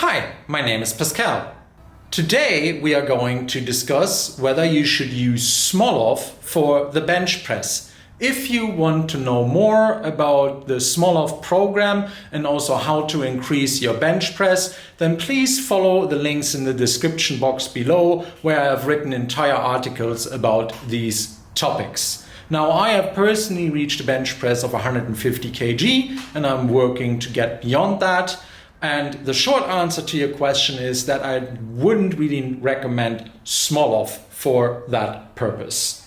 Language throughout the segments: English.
Hi, my name is Pascal. Today we are going to discuss whether you should use Smolov for the bench press. If you want to know more about the Smolov program and also how to increase your bench press, then please follow the links in the description box below where I have written entire articles about these topics. Now, I have personally reached a bench press of 150 kg and I'm working to get beyond that. And the short answer to your question is that I wouldn't really recommend Smolov for that purpose.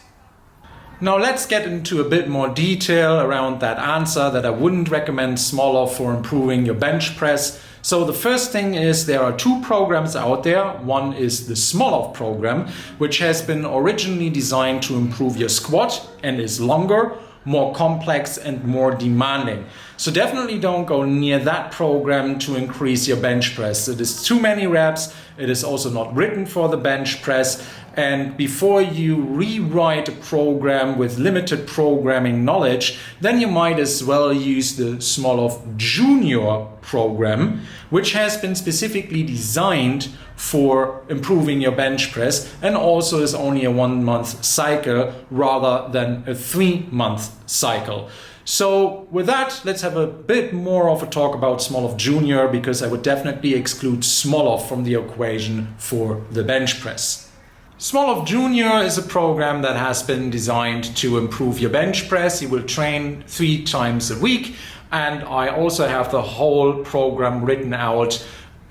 Now let's get into a bit more detail around that answer that I wouldn't recommend Smolov for improving your bench press. So the first thing is there are two programs out there. One is the Smolov program, which has been originally designed to improve your squat and is longer, more complex and more demanding. So definitely don't go near that program to increase your bench press. It is too many reps. It is also not written for the bench press. And before you rewrite a program with limited programming knowledge, then you might as well use the Smolov Jr program, which has been specifically designed for improving your bench press and also is only a 1 month cycle rather than a 3-month cycle. So with that, let's have a bit more of a talk about Smolov Jr because I would definitely exclude Smolov from the equation for the bench press. Smolov Jr is a program that has been designed to improve your bench press. You will train 3 times a week, and I also have the whole program written out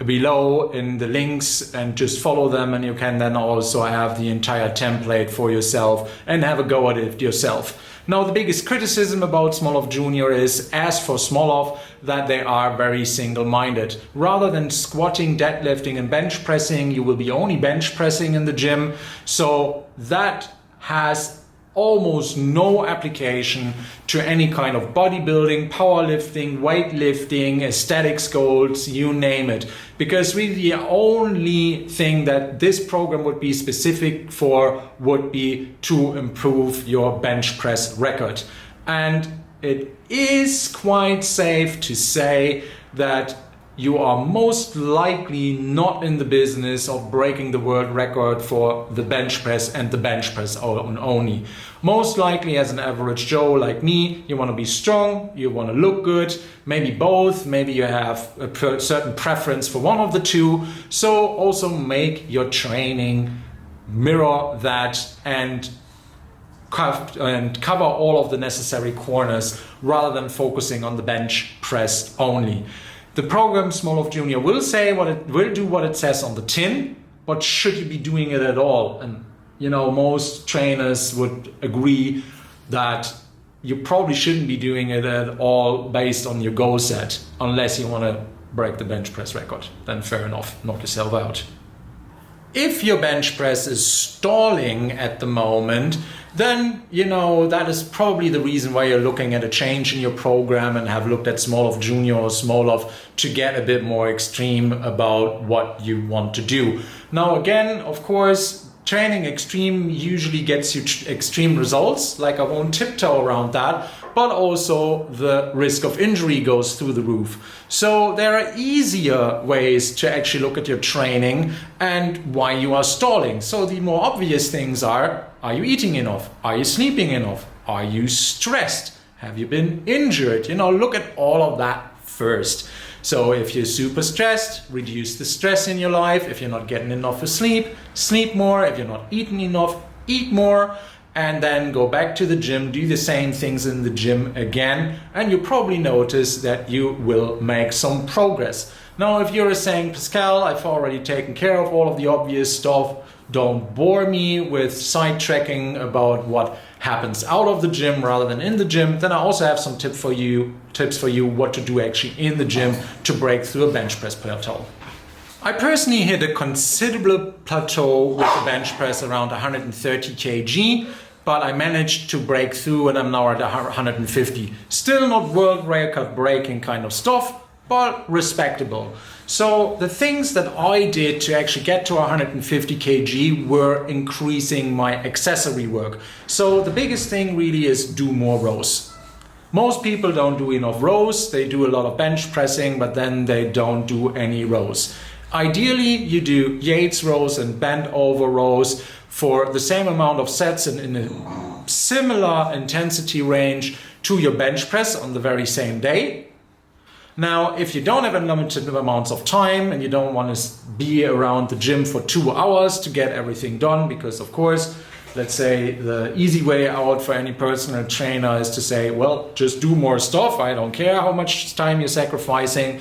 below in the links, and just follow them and you can then also have the entire template for yourself and have a go at it yourself. Now, the biggest criticism about Smolov Jr is, as for Smolov, that they are very single-minded. Rather than squatting, deadlifting and bench pressing, you will be only bench pressing in the gym. So that has almost no application to any kind of bodybuilding, powerlifting, weightlifting, aesthetics goals, you name it. Because really the only thing that this program would be specific for would be to improve your bench press record. And it is quite safe to say that you are most likely not in the business of breaking the world record for the bench press and the bench press only. Most likely, as an average Joe like me, you want to be strong, you want to look good, maybe both, maybe you have a certain preference for one of the two. So also make your training mirror that and cover all of the necessary corners rather than focusing on the bench press only. The program Smolov Jr will do what it says on the tin, but should you be doing it at all? And you know, most trainers would agree that you probably shouldn't be doing it at all based on your goal set, unless you want to break the bench press record. Then fair enough, knock yourself out. If your bench press is stalling at the moment, then you know that is probably the reason why you're looking at a change in your program and have looked at Smolov Jr or Smolov to get a bit more extreme about what you want to do. Now again, of course, training extreme usually gets you extreme results, like I won't tiptoe around that, but also the risk of injury goes through the roof. So there are easier ways to actually look at your training and why you are stalling. So the more obvious things are you eating enough? Are you sleeping enough? Are you stressed? Have you been injured? You know, look at all of that first. So if you're super stressed, reduce the stress in your life. If you're not getting enough sleep, sleep more. If you're not eating enough, eat more. And then go back to the gym, do the same things in the gym again, and you probably notice that you will make some progress. Now, if you're saying, Pascal, I've already taken care of all of the obvious stuff, don't bore me with sidetracking about what happens out of the gym rather than in the gym, then I also have some tips for you what to do actually in the gym to break through a bench press plateau. I personally hit a considerable plateau with the bench press around 130 kg, but I managed to break through and I'm now at 150. Still not world record breaking kind of stuff, but respectable. So the things that I did to actually get to 150 kg were increasing my accessory work. So the biggest thing really is do more rows. Most people don't do enough rows. They do a lot of bench pressing, but then they don't do any rows. Ideally, you do Yates rows and bent over rows for the same amount of sets and in a similar intensity range to your bench press on the very same day. Now, if you don't have unlimited amounts of time and you don't want to be around the gym for 2 hours to get everything done, because of course, let's say the easy way out for any personal trainer is to say, well, just do more stuff. I don't care how much time you're sacrificing,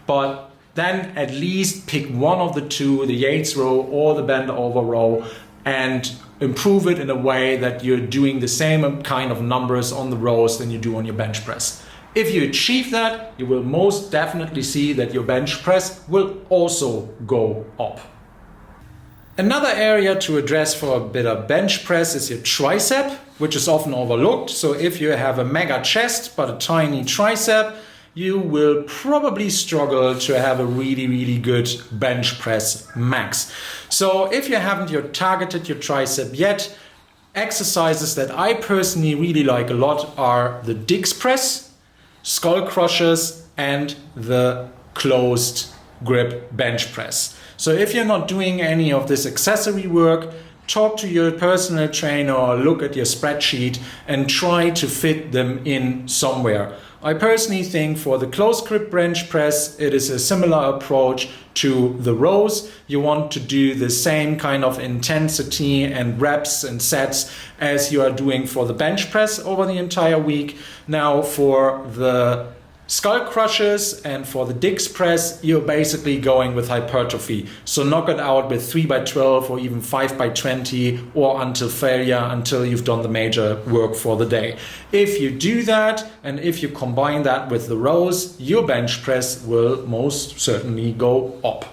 but then at least pick one of the two, the Yates row or the bent over row, and improve it in a way that you're doing the same kind of numbers on the rows than you do on your bench press. If you achieve that, you will most definitely see that your bench press will also go up. Another area to address for a better bench press is your tricep, which is often overlooked. So if you have a mega chest but a tiny tricep, you will probably struggle to have a really good bench press max. So if you haven't targeted your tricep yet, exercises that I personally really like a lot are the Dix press, skull crushers, and the closed grip bench press. So if you're not doing any of this accessory work, talk to your personal trainer or look at your spreadsheet and try to fit them in somewhere. I personally think for the closed grip bench press, it is a similar approach to the rows. You want to do the same kind of intensity and reps and sets as you are doing for the bench press over the entire week. Now for the skull crushers and for the Dix press, you're basically going with hypertrophy. So knock it out with 3x12 or even 5x20 or until failure, until you've done the major work for the day. If you do that and if you combine that with the rows, your bench press will most certainly go up.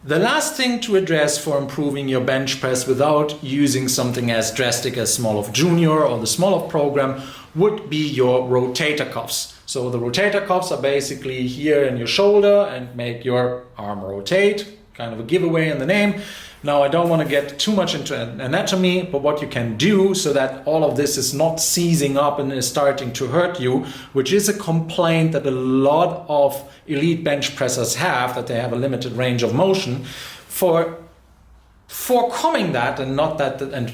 The last thing to address for improving your bench press without using something as drastic as Smolov Jr. or the Smolov program would be your rotator cuffs. So the rotator cuffs are basically here in your shoulder and make your arm rotate, kind of a giveaway in the name. Now I don't want to get too much into anatomy, but what you can do so that all of this is not seizing up and is starting to hurt you, which is a complaint that a lot of elite bench pressers have, that they have a limited range of motion. For forecoming that and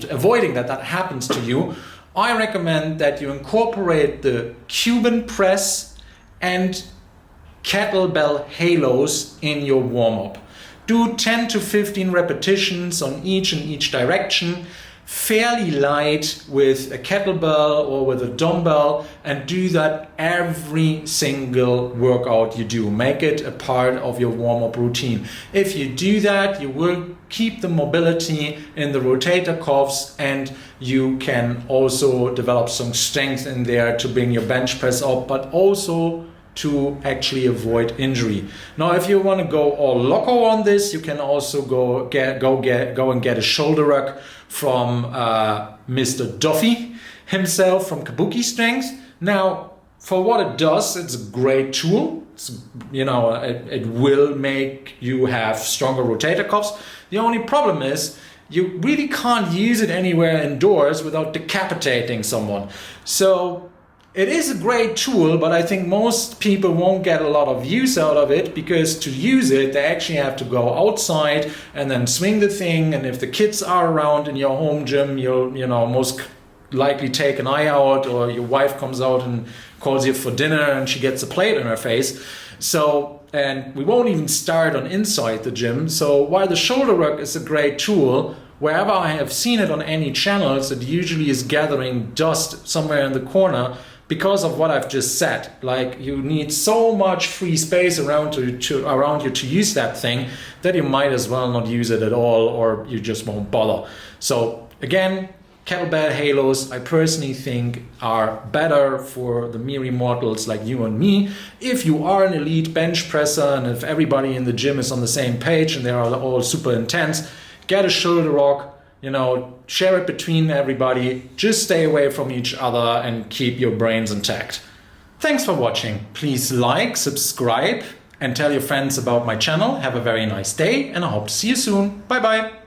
avoiding that happens to you, I recommend that you incorporate the Cuban press and kettlebell halos in your warm-up. Do 10 to 15 repetitions on each in each direction, fairly light with a kettlebell or with a dumbbell, and do that every single workout you do. Make it a part of your warm-up routine. If you do that, you will keep the mobility in the rotator cuffs, and you can also develop some strength in there to bring your bench press up, but also to actually avoid injury. Now, if you want to go all loco on this, you can also go and get a shoulder rack from Mr. Duffy himself from Kabuki Strength. Now, for what it does, it's a great tool. It will make you have stronger rotator cuffs. The only problem is you really can't use it anywhere indoors without decapitating someone. So it is a great tool, but I think most people won't get a lot of use out of it, because to use it, they actually have to go outside and then swing the thing. And if the kids are around in your home gym, you'll most likely take an eye out, or your wife comes out and calls you for dinner and she gets a plate in her face. So, and we won't even start on inside the gym. So while the shoulder rack is a great tool, wherever I have seen it on any channels, it usually is gathering dust somewhere in the corner because of what I've just said. Like, you need so much free space around you to use that thing that you might as well not use it at all, or you just won't bother. So again, kettlebell halos, I personally think, are better for the mere mortals like you and me. If you are an elite bench presser, and if everybody in the gym is on the same page and they are all super intense, get a shoulder rock, share it between everybody. Just stay away from each other and keep your brains intact. Thanks for watching. Please like, subscribe, and tell your friends about my channel. Have a very nice day, and I hope to see you soon. Bye bye.